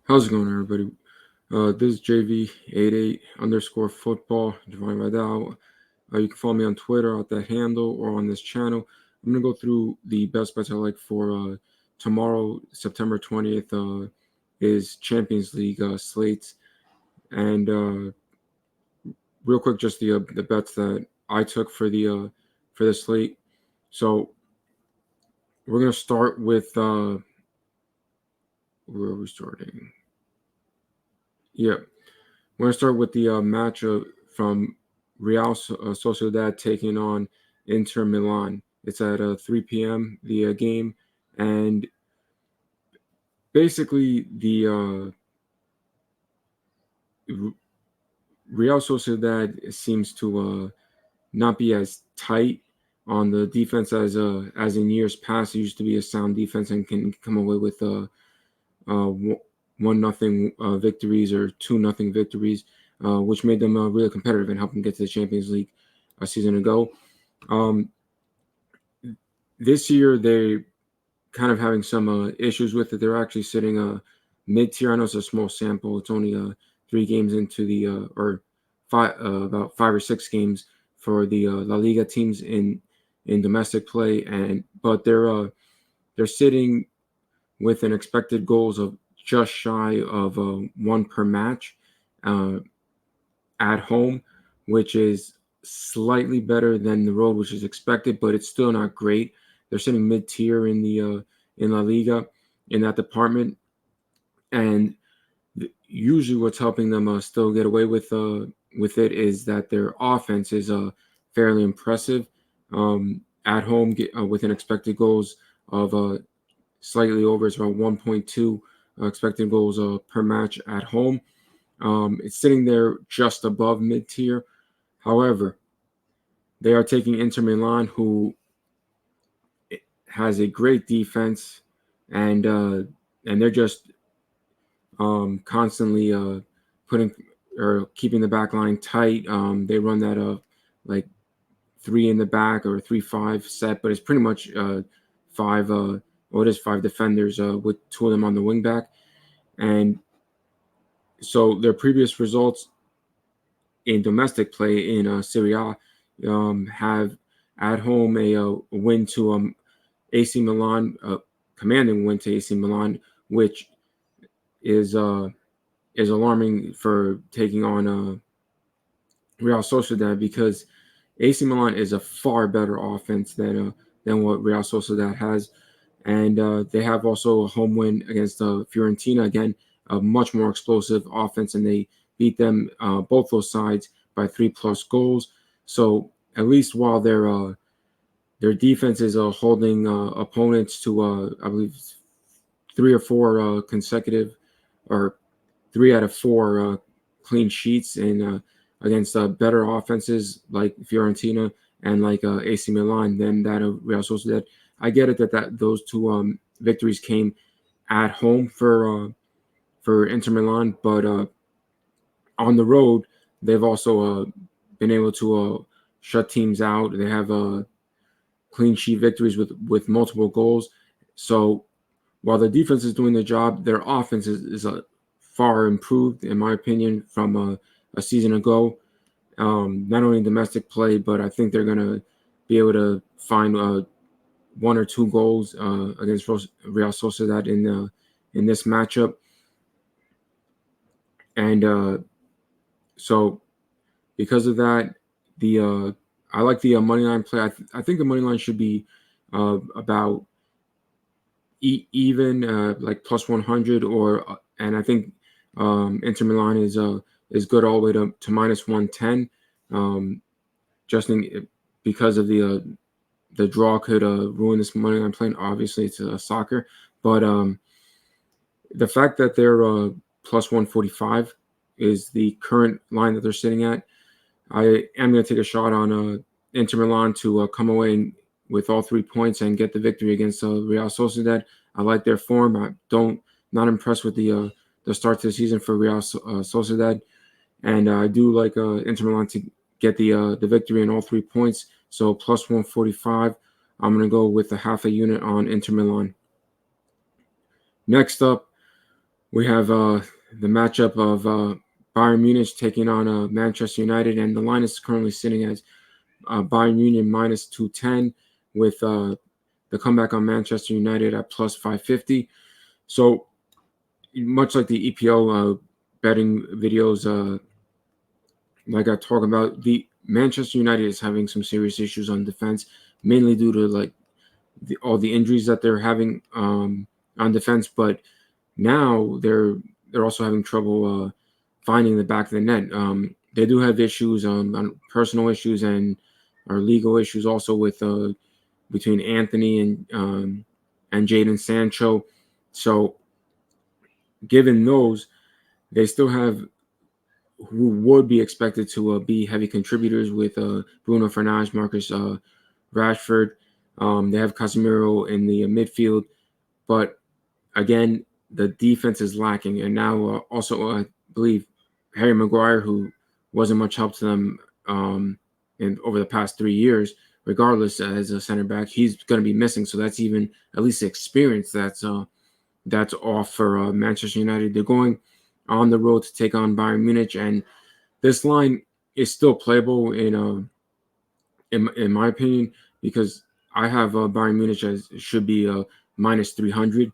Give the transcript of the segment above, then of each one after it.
How's it going, everybody? This is JV88_football, Divine Vidal. You can follow me on Twitter at that handle or on this channel. I'm going to go through the best bets I like for tomorrow, September 20th, is Champions League slates. And real quick, just the bets that I took for the slate. So we're going to start with where are we starting? Yeah. We're going to start with the matchup from Real Sociedad taking on Inter Milan. It's at 3 p.m., the game. And basically, the Real Sociedad seems to not be as tight on the defense as in years past. It used to be a sound defense and can come away with 1-0 victories or 2-0 victories, which made them really competitive and helped them get to the Champions League a season ago. This year, they're kind of having some issues with it. They're actually sitting mid-tier. I know it's a small sample. It's only 3 games into the or about 5 or 6 games for the La Liga teams in domestic play, but they're sitting with an expected goals of just shy of 1 per match at home, which is slightly better than the road, which is expected, but it's still not great. They're sitting mid-tier in the in La Liga in that department, and usually what's helping them still get away with it is that their offense is fairly impressive. At home, with an expected goals of slightly over, it's about 1.2 expected goals per match at home. It's sitting there just above mid-tier. However, they are taking Inter Milan, who has a great defense, and they're just constantly putting or keeping the back line tight. They run that like 3 in the back or 3-5 set, but it's pretty much 5. It is 5 defenders with 2 of them on the wing back, and so their previous results in domestic play in Serie A have at home a win to AC Milan, commanding win to AC Milan, which is alarming for taking on Real Sociedad, because AC Milan is a far better offense than what Real Sociedad has, and they have also a home win against Fiorentina, again a much more explosive offense, and they beat them both those sides by 3+ goals. So at least while their defense is holding opponents to I believe 3 or 4 consecutive, or 3 out of 4 clean sheets, and against better offenses like Fiorentina and like AC Milan than that of Real Sociedad. I get it that those 2 victories came at home for Inter Milan, but on the road they've also been able to shut teams out. They have clean sheet victories with multiple goals. So while the defense is doing the job, their offense is far improved, in my opinion, from a season ago. Not only in domestic play, but I think they're going to be able to find 1 or 2 goals against Real Sociedad in this matchup. And so because of that, I like the money line play. I think the money line should be about even, like plus 100, and I think Inter Milan is good all the way to minus 110. Just because of the draw could ruin this money line play. Obviously, it's soccer, but the fact that they're plus 145 is the current line that they're sitting at. I am going to take a shot on Inter Milan to come away with all 3 points and get the victory against Real Sociedad. I like their form. Not impressed with the start to the season for Real Sociedad, and I do like Inter Milan to get the victory and all 3 points. So plus 145. I'm going to go with a half a unit on Inter Milan. Next up, We have the matchup of Bayern Munich taking on Manchester United, and the line is currently sitting as Bayern Munich minus 210 with the comeback on Manchester United at plus 550. So much like the EPL betting videos, like I talk about, the Manchester United is having some serious issues on defense, mainly due to like all the injuries that they're having on defense. But now they're also having trouble finding the back of the net. They do have issues on personal issues and legal issues also with between Anthony and Jadon Sancho. So given those, they still have who would be expected to be heavy contributors with Bruno Fernandes, Marcus Rashford. They have Casemiro in the midfield, but again, the defense is lacking. And now also, I believe Harry Maguire, who wasn't much help to them over the past 3 years, regardless as a center back, he's going to be missing. So that's even at least experience that's off for Manchester United. They're going on the road to take on Bayern Munich, and this line is still playable in my opinion, because I have Bayern Munich as should be minus 300,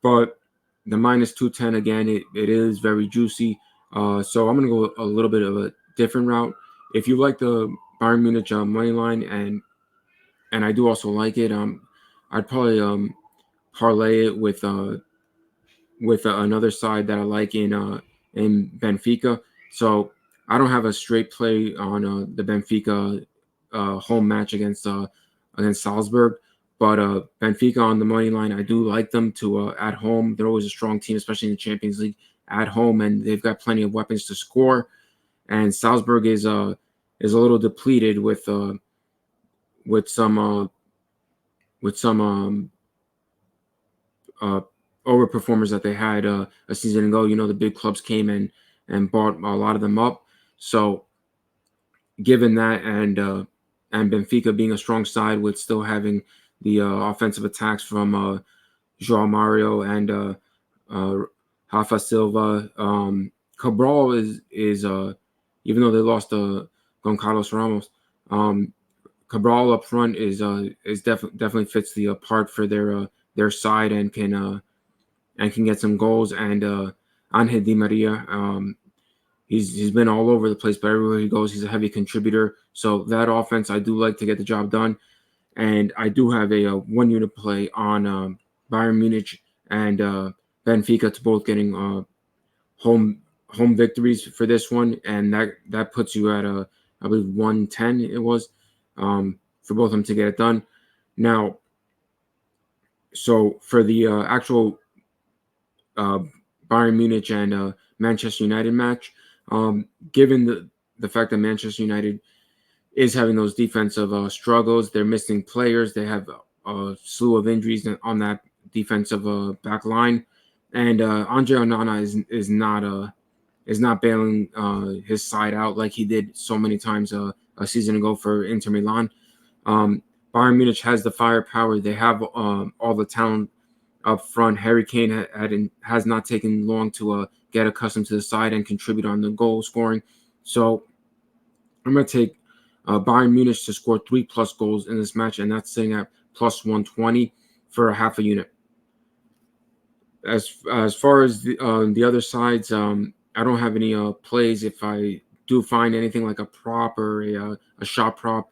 but the minus 210 again, it is very juicy. So I'm gonna go a little bit of a different route. If you like the Bayern Munich money line, and I do also like it, I'd probably parlay it with another side that I like in Benfica. So I don't have a straight play on the Benfica home match against Salzburg, but Benfica on the money line, I do like them to at home. They're always a strong team, especially in the Champions League at home, and they've got plenty of weapons to score. And Salzburg is a little depleted with some uh, with some uh, overperformers that they had a season ago. You know, the big clubs came in and bought a lot of them up. So given that, and Benfica being a strong side with still having the offensive attacks from João Mario and Rafa Silva, Cabral is even though they lost Carlos Ramos, um, Cabral up front is definitely fits the part for their side and can get some goals. And Angel Di Maria, he's been all over the place, but everywhere he goes, he's a heavy contributor. So that offense, I do like to get the job done. And I do have a one unit play on Bayern Munich and Benfica to both getting home victories for this one, and that puts you at I believe 110 it was for both of them to get it done. Now, so for the actual uh, Bayern Munich and Manchester United match, given the fact that Manchester United is having those defensive struggles, they're missing players, they have a slew of injuries on that defensive back line, and Andre Onana is not bailing his side out like he did so many times a season ago for Inter Milan. Um, Bayern Munich has the firepower. They have all the talent up front. Harry Kane has not taken long to get accustomed to the side and contribute on the goal scoring. So I'm going to take Bayern Munich to score 3+ goals in this match, and that's sitting at plus 120 for a half a unit. As far as the other sides, I don't have any plays. If I do find anything like a prop or a shot prop,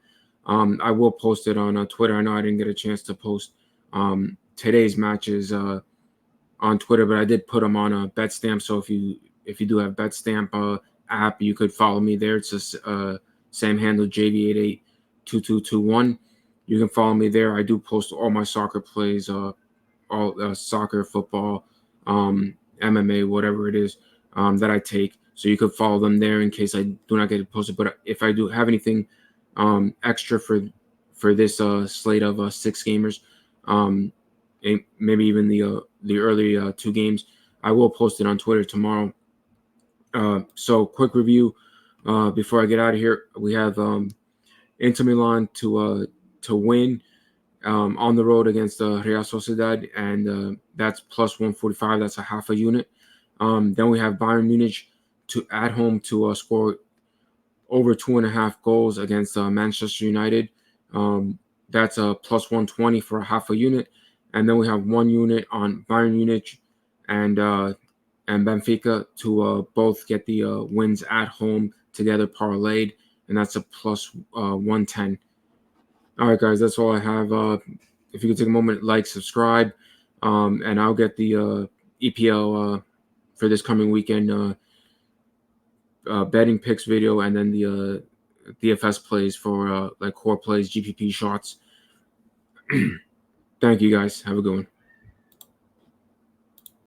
I will post it on Twitter. I know I didn't get a chance to post today's matches on Twitter, but I did put them on a BetStamp. So if you do have BetStamp app, you could follow me there. It's a same handle, JV882221. You can follow me there. I do post all my soccer plays, all soccer, football, MMA, whatever it is that I take. So you could follow them there in case I do not get it posted. But if I do have anything extra for this slate of 6 gamers, and maybe even the early 2 games, I will post it on Twitter tomorrow. So quick review before I get out of here. We have Inter Milan to win. on the road against Real Sociedad, and that's plus 145. That's a half a unit. Then we have Bayern Munich at home to score over 2.5 goals against Manchester United. That's a plus 120 for a half a unit. And then we have 1 unit on Bayern Munich and Benfica to both get the wins at home together parlayed, and that's a plus 110. All right, guys, that's all I have. If you could take a moment, like, subscribe, and I'll get the EPL for this coming weekend betting picks video, and then the DFS plays for like core plays, GPP shots. Thank you, guys. Have a good one.